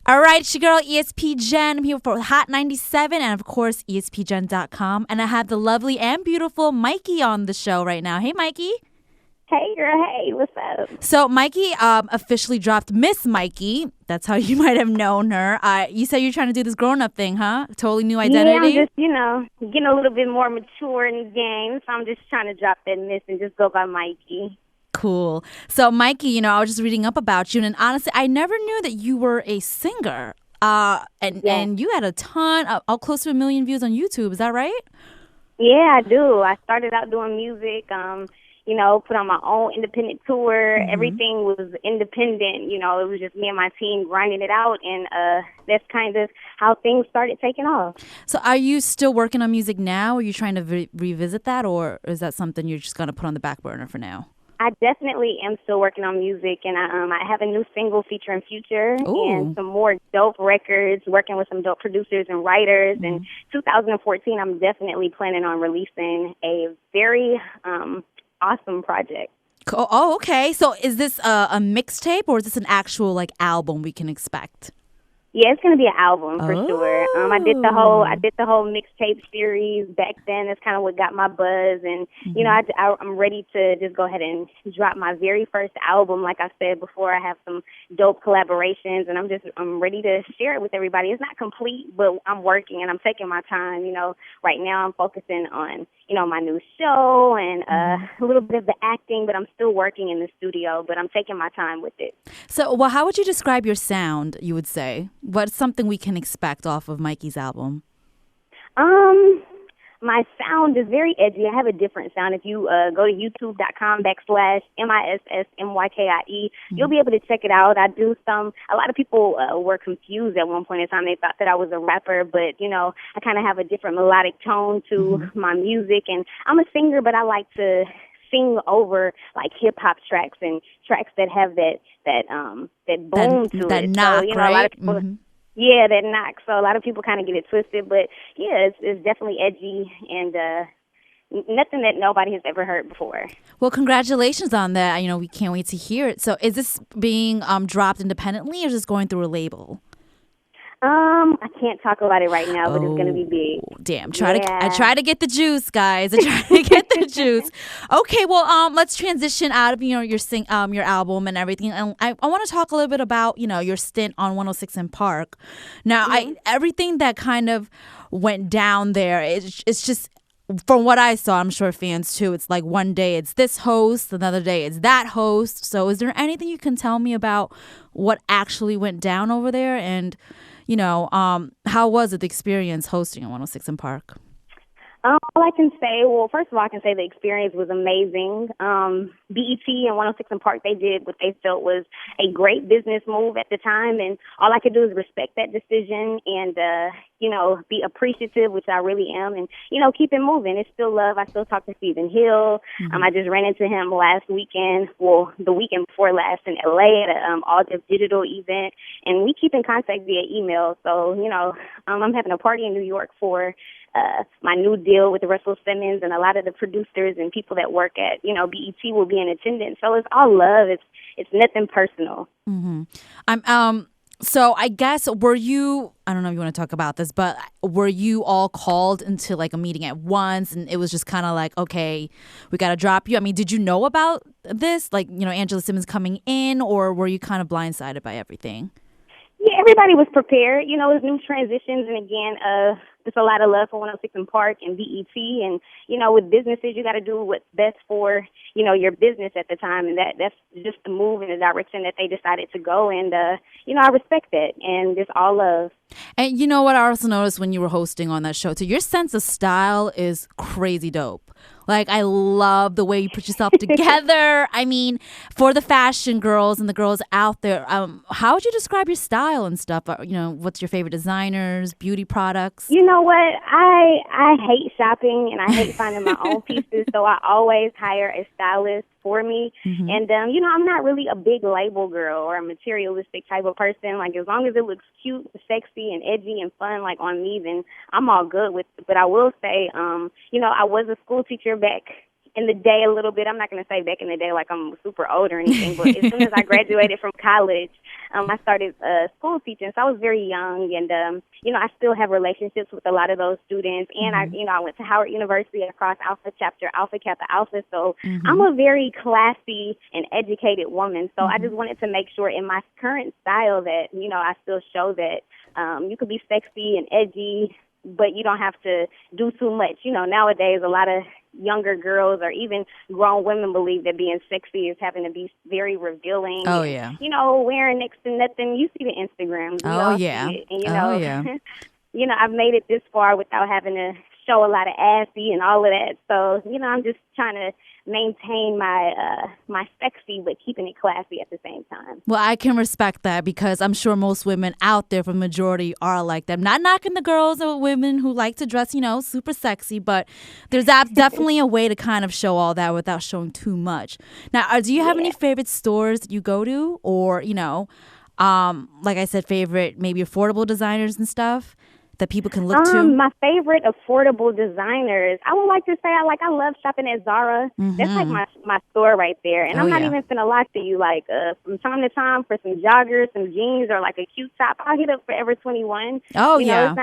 All right, it's your girl ESPJen. I'm here for Hot 97 and, of course, ESPJen.com. And I have the lovely and beautiful Mykie on the show right now. Hey, Mykie. Hey, girl. Hey, what's up? So, Mykie officially dropped Miss Mykie. That's how you might have known her. You said you're trying to do this grown-up thing, huh? Totally new identity? Yeah, I'm just, getting a little bit more mature in the game. So I'm just trying to drop that Miss and just go by Mykie. Cool. So, Mykie, I was just reading up about you, and honestly, I never knew that you were a singer. And you had a ton, all close to 1 million views on YouTube. Is that right? Yeah, I do. I started out doing music, put on my own independent tour. Mm-hmm. Everything was independent. It was just me and my team grinding it out, and that's kind of how things started taking off. So are you still working on music now? Are you trying to revisit that, or is that something you're just going to put on the back burner for now? I definitely am still working on music, and I have a new single featuring Future. Ooh. And some more dope records, working with some dope producers and writers. Mm-hmm. In 2014, I'm definitely planning on releasing a very awesome project. Oh, okay. So is this a mixtape, or is this an actual album we can expect? Yeah, it's gonna be an album for sure. I did the whole mixtape series back then. That's kind of what got my buzz, and I'm ready to just go ahead and drop my very first album. Like I said before, I have some dope collaborations, and I'm ready to share it with everybody. It's not complete, but I'm working and I'm taking my time. Right now I'm focusing on my new show and a little bit of the acting, but I'm still working in the studio. But I'm taking my time with it. So, how would you describe your sound? You would say. What's something we can expect off of Mykie's album? My sound is very edgy. I have a different sound. If you go to youtube.com/MISSMYKIE, you'll be able to check it out. I do a lot of people were confused at one point in time. They thought that I was a rapper, but, I kind of have a different melodic tone to my music. And I'm a singer, but I like to sing over hip-hop tracks and tracks that have that boom to that it. knock, so, right? A lot of people, yeah, that knock. So a lot of people kind of get it twisted, but yeah, it's definitely edgy and nothing that nobody has ever heard before. Well, congratulations on that. We can't wait to hear it. So is this being dropped independently, or is this going through a label? I can't talk about it right now, but it's going to be big. Damn. I try to get the juice, guys. I try to get the juice. Okay, well, let's transition out of, your album and everything. And I want to talk a little bit about, your stint on 106 in Park. Now, everything that kind of went down there, it's just, from what I saw, I'm sure fans too, it's like one day it's this host, another day it's that host. So is there anything you can tell me about what actually went down over there? And how was it, the experience hosting at 106 in Park? All I can say, first of all, I can say the experience was amazing. BET and 106 in Park, they did what they felt was a great business move at the time, and all I could do is respect that decision and, be appreciative, which I really am, and, keep it moving. It's still love. I still talk to Stephen Hill. I just ran into him last weekend, the weekend before last in LA at an All Def Digital event, and we keep in contact via email. So, I'm having a party in New York for my new deal with Russell Simmons, and a lot of the producers and people that work at, BET will be in attendance. So it's all love. It's nothing personal. So I guess, were you, I don't know if you want to talk about this, but were you all called into a meeting at once, and it was just kind of like, okay, we got to drop you? I mean, did you know about this? Angela Simmons coming in, or were you kind of blindsided by everything? Yeah, everybody was prepared. It was new transitions, and again, there's a lot of love for 106 in Park and BET, and with businesses, you got to do what's best for your business at the time, and that's just the move in the direction that they decided to go, and I respect that, and it's all love. And you know what I also noticed when you were hosting on that show too, your sense of style is crazy dope. I love the way you put yourself together. I mean, for the fashion girls and the girls out there, how would you describe your style and stuff? What's your favorite designers, beauty products? You know what? I hate shopping, and I hate finding my own pieces, so I always hire a stylist for me. And, I'm not really a big label girl or a materialistic type of person. As long as it looks cute, sexy, and edgy and fun, on me, then I'm all good with it. But I will say, I was a school teacher back in the day a little bit. I'm not going to say back in the day like I'm super old or anything, but as soon as I graduated from college, I started school teaching. So I was very young, and I still have relationships with a lot of those students. And I went to Howard University across Alpha Chapter, Alpha Kappa Alpha. So I'm a very classy and educated woman. So I just wanted to make sure in my current style that I still show that you could be sexy and edgy, but you don't have to do too much. Nowadays a lot of younger girls or even grown women believe that being sexy is having to be very revealing. Oh, yeah. Wearing next to nothing. You see the Instagrams. Oh, yeah. And, I've made it this far without having to show a lot of assy and all of that. So, I'm just trying to maintain my sexy, but keeping it classy at the same time. Well, I can respect that because I'm sure most women out there, for the majority, are like that. Not knocking the girls or women who like to dress, super sexy, but there's definitely a way to kind of show all that without showing too much. Now, do you have any favorite stores that you go to, or like I said, favorite maybe affordable designers and stuff that people can look to? My favorite affordable designers, I would like to say I love shopping at Zara. That's like my store right there. And I'm not even finna lie to you, like from time to time for some joggers, some jeans, or like a cute top, I'll hit up Forever 21. Oh, yeah.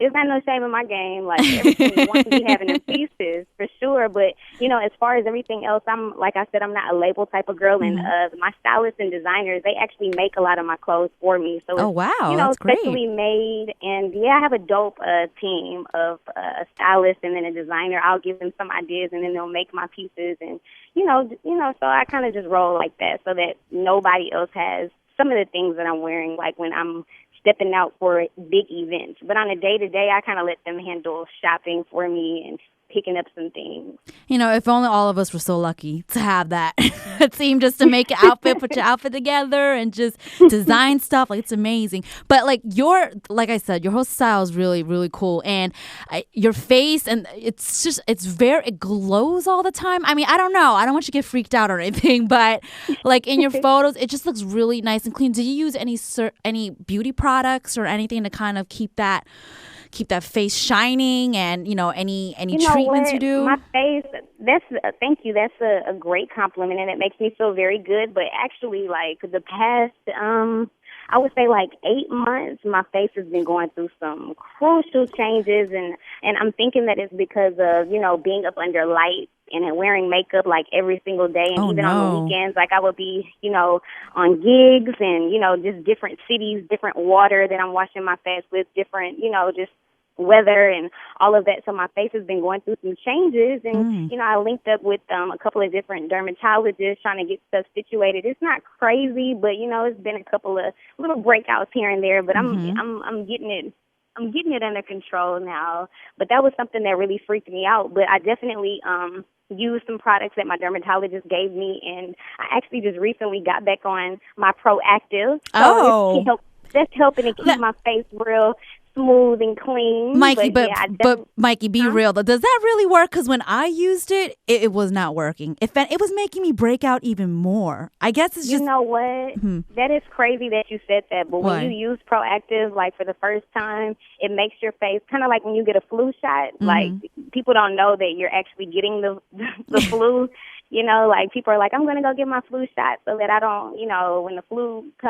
It's not no shame in my game. Like Forever 21 be having them pieces for sure. But, as far as everything else, like I said, I'm not a label type of girl. And my stylists and designers, they actually make a lot of my clothes for me. So oh, wow. That's great. Specially made. And I have a dope team of a stylist and then a designer. I'll give them some ideas and then they'll make my pieces, and so I kind of just roll like that so that nobody else has some of the things that I'm wearing, like when I'm stepping out for big events. But on a day-to-day, I kind of let them handle shopping for me and picking up some things. If only all of us were so lucky to have that team just to make an outfit, put your outfit together and just design stuff. Like, it's amazing. But like I said, your whole style is really, really cool. And your face, and it glows all the time. I mean, I don't know. I don't want you to get freaked out or anything, but like in your photos, it just looks really nice and clean. Do you use any beauty products or anything to kind of keep that face shining, and any treatments you do? My face, thank you, that's a great compliment, and it makes me feel very good. But actually, like the past I would say like 8 months, my face has been going through some crucial changes, and I'm thinking that it's because of being up under lights and wearing makeup like every single day, and even on the weekends, like I would be on gigs and just different cities, different water that I'm washing my face with, different just weather and all of that. So my face has been going through some changes, and I linked up with a couple of different dermatologists trying to get stuff situated. It's not crazy, but it's been a couple of little breakouts here and there, but I'm getting it. I'm getting it under control now. But that was something that really freaked me out. But I definitely used some products that my dermatologist gave me, and I actually just recently got back on my Proactive. So that's helping to keep my face real smooth and clean. Mykie, but Mykie, be real though. Does that really work? Because when I used it, it was not working. It was making me break out even more. I guess it's just... You know what? That is crazy that you said that. But when you use Proactive, like for the first time, it makes your face kind of like when you get a flu shot. Like people don't know that you're actually getting the flu. Like people are like, I'm going to go get my flu shot so that I don't,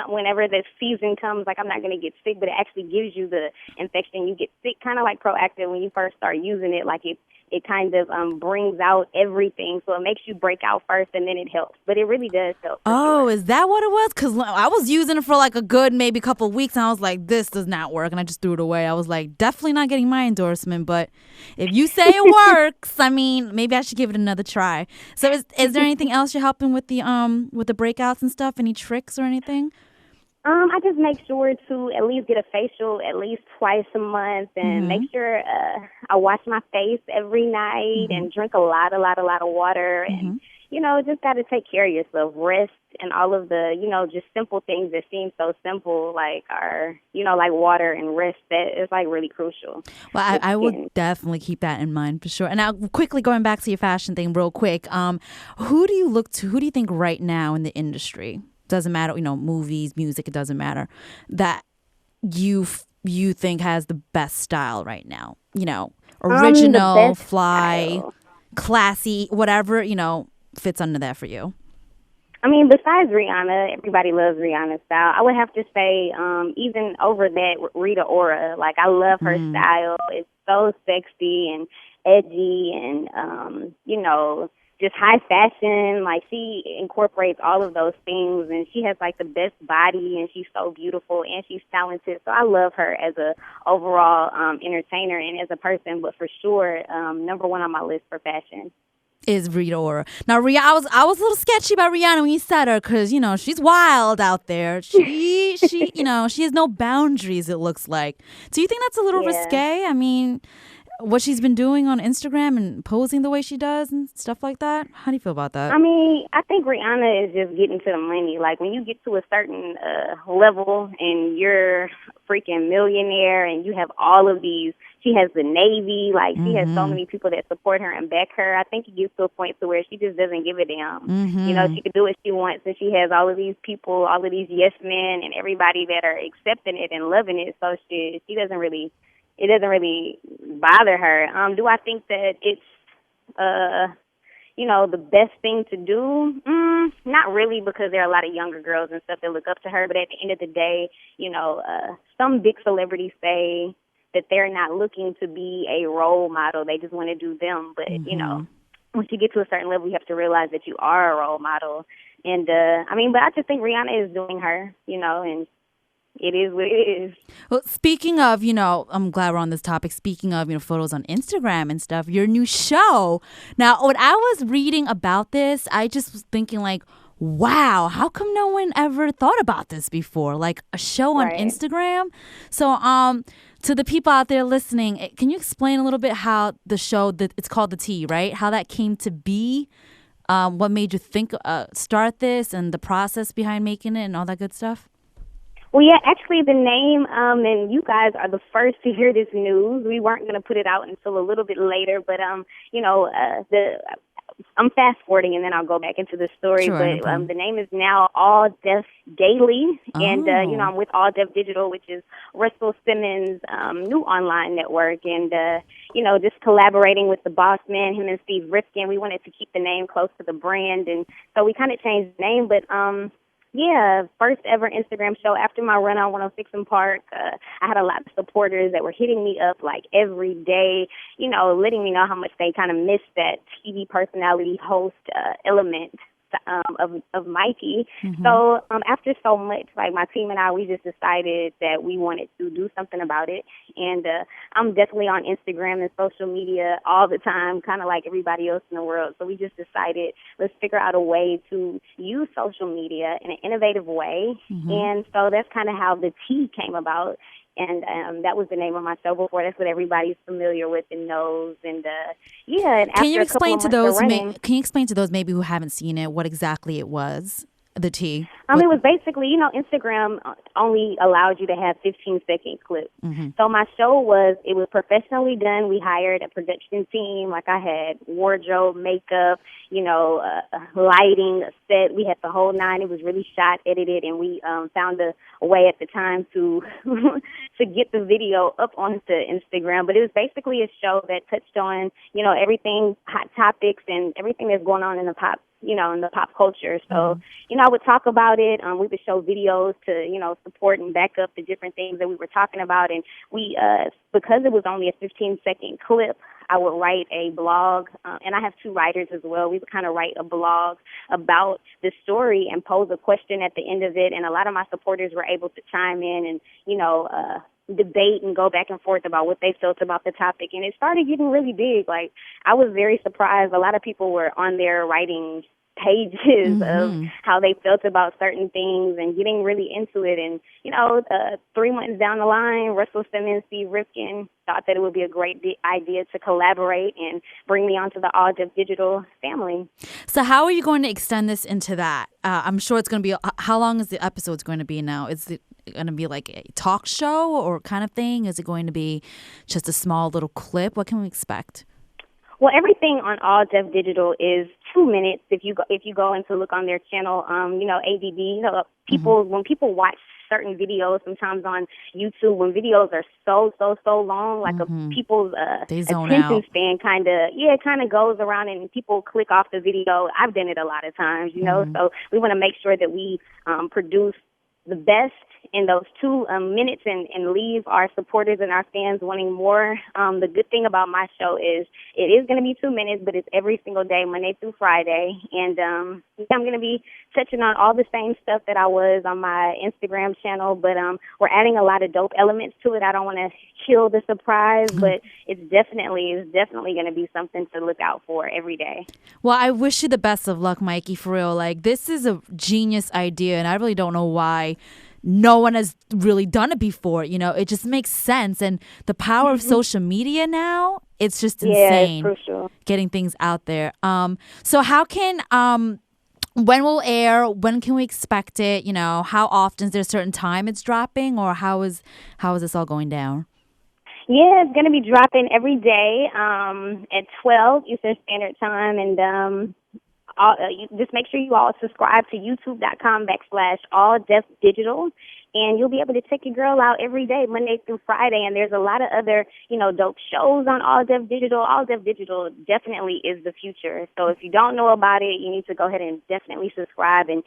whenever the season comes, like I'm not going to get sick, but it actually gives you the infection. You get sick, kind of like Proactive when you first start using it, like it kind of brings out everything. So it makes you break out first and then it helps. But it really does help. Oh, is that what it was? Because I was using it for like a good maybe couple of weeks and I was like, this does not work. And I just threw it away. I was like, definitely not getting my endorsement. But if you say it works, I mean, maybe I should give it another try. So is there anything else you're helping with the breakouts and stuff? Any tricks or anything? I just make sure to at least get a facial at least twice a month, and make sure I wash my face every night and drink a lot of water, and just got to take care of yourself, rest, and all of the just simple things that seem so simple, like like water and rest. That is like really crucial. Well, I will definitely keep that in mind for sure. And now, quickly going back to your fashion thing, real quick, who do you look to? Who do you think right now in the industry? Doesn't matter, movies, music, it doesn't matter, that you think has the best style right now? Original, fly. Style. classy, whatever, fits under that for you? I mean, besides Rihanna, everybody loves Rihanna's style. I would have to say, even over that, Rita Ora. Like, I love her style. It's so sexy and edgy and, just high fashion. Like, she incorporates all of those things, and she has, like, the best body, and she's so beautiful, and she's talented. So I love her as a overall entertainer and as a person, but for sure, number one on my list for fashion is Rita Ora. Now, I was a little sketchy about Rihanna when you said her because, she's wild out there. She has no boundaries, it looks like. Do you think that's a little risque? I mean, what she's been doing on Instagram and posing the way she does and stuff like that? How do you feel about that? I mean, I think Rihanna is just getting to the money. Like, when you get to a certain level and you're freaking millionaire and you have all of these, she has the Navy, like, she has so many people that support her and back her. I think it gets to a point to where she just doesn't give a damn. She can do what she wants, and she has all of these people, all of these yes men and everybody that are accepting it and loving it. So she doesn't really, it doesn't really bother her. Do I think that it's, the best thing to do? Not really, because there are a lot of younger girls and stuff that look up to her. But at the end of the day, some big celebrities say that they're not looking to be a role model. They just want to do them. But, once you get to a certain level, you have to realize that you are a role model. And, but I just think Rihanna is doing her, and it is what it is. Well, speaking of, I'm glad we're on this topic. Speaking of, photos on Instagram and stuff, your new show. Now, when I was reading about this, I just was thinking like, wow, how come no one ever thought about this before? Like a show on Instagram? So, to the people out there listening, can you explain a little bit how the show, it's called The Tea, right? How that came to be? What made you think, start this and the process behind making it and all that good stuff? Well, yeah, actually the name, and you guys are the first to hear this news. We weren't going to put it out until a little bit later, but, I'm fast forwarding and then I'll go back into the story. Sure, but the name is now All Deaf Daily, and I'm with All Deaf Digital, which is Russell Simmons' new online network, and just collaborating with the boss man, him and Steve Rifkin. We wanted to keep the name close to the brand, and so we kind of changed the name, but first ever Instagram show. After my run on 106 in Park, I had a lot of supporters that were hitting me up like every day, letting me know how much they kind of missed that TV personality host element of Mykie. So after so much, like my team and I, we just decided that we wanted to do something about it. And I'm definitely on Instagram and social media all the time, kind of like everybody else in the world. So we just decided, let's figure out a way to use social media in an innovative way. And so that's kind of how The Tea came about. And that was the name of my show before. That's what everybody's familiar with and knows. And and after can you explain to those? Running, can you explain to those maybe who haven't seen it what exactly it was? The Tea. It was basically, Instagram only allowed you to have 15-second clips. So my show was professionally done. We hired a production team. Like, I had wardrobe, makeup, lighting, a set. We had the whole nine. It was really shot, edited, and we found a way at the time to to get the video up onto Instagram. But it was basically a show that touched on, everything, hot topics, and everything that's going on in the pop culture. So, I would talk about it. We would show videos to, support and back up the different things that we were talking about. And we, because it was only a 15-second clip, I would write a blog, and I have two writers as well. We would kind of write a blog about the story and pose a question at the end of it. And a lot of my supporters were able to chime in and, debate and go back and forth about what they felt about the topic. And it started getting really big. Like, I was very surprised. A lot of people were on there writing pages of how they felt about certain things and getting really into it. And, 3 months down the line, Russell Simmons, Steve Rifkin thought that it would be a great idea to collaborate and bring me onto the All Deaf Digital family. So how are you going to extend this into that? I'm sure it's going to be, how long is the episodes going to be now? Is it going to be like a talk show or kind of thing? Is it going to be just a small little clip? What can we expect? Well, everything on All Deaf Digital is 2 minutes. If you go and to look on their channel, ADD, people when people watch certain videos sometimes on YouTube when videos are so long, like people's they zone attention out. span kind of goes around and people click off the video. I've done it a lot of times, so we want to make sure that we produce the best in those 2 minutes and leave our supporters and our fans wanting more. The good thing about my show is it is going to be 2 minutes, but it's every single day, Monday through Friday. And I'm going to be touching on all the same stuff that I was on my Instagram channel, but we're adding a lot of dope elements to it. I don't want to kill the surprise, but it's definitely going to be something to look out for every day. Well, I wish you the best of luck, Mykie, for real. Like, this is a genius idea, and I really don't know why no one has really done it before. It just makes sense. And the power of social media now, it's just insane. Yeah, it's crucial. Getting things out there. So how can, when will air? When can we expect it? How often? Is there a certain time it's dropping, or how is this all going down? Yeah, it's going to be dropping every day at 12 Eastern Standard Time. And you just make sure you all subscribe to youtube.com/alldefdigital, and you'll be able to check your girl out every day, Monday through Friday. And there's a lot of other, dope shows on All Def Digital. All Def Digital definitely is the future. So if you don't know about it, you need to go ahead and definitely subscribe and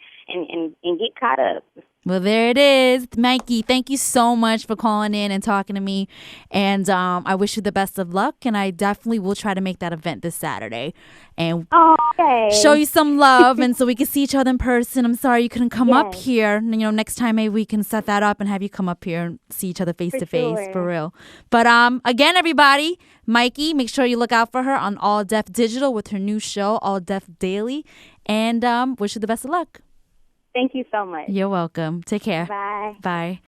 get caught up. Well, there it is. Mykie, thank you so much for calling in and talking to me. And I wish you the best of luck. And I definitely will try to make that event this Saturday and show you some love. And so we can see each other in person. I'm sorry you couldn't come up here. Next time maybe we can set that up and have you come up here and see each other face to face, for real. But again, everybody, Mykie, make sure you look out for her on All Def Digital with her new show, All Def Daily. And wish you the best of luck. Thank you so much. You're welcome. Take care. Bye. Bye.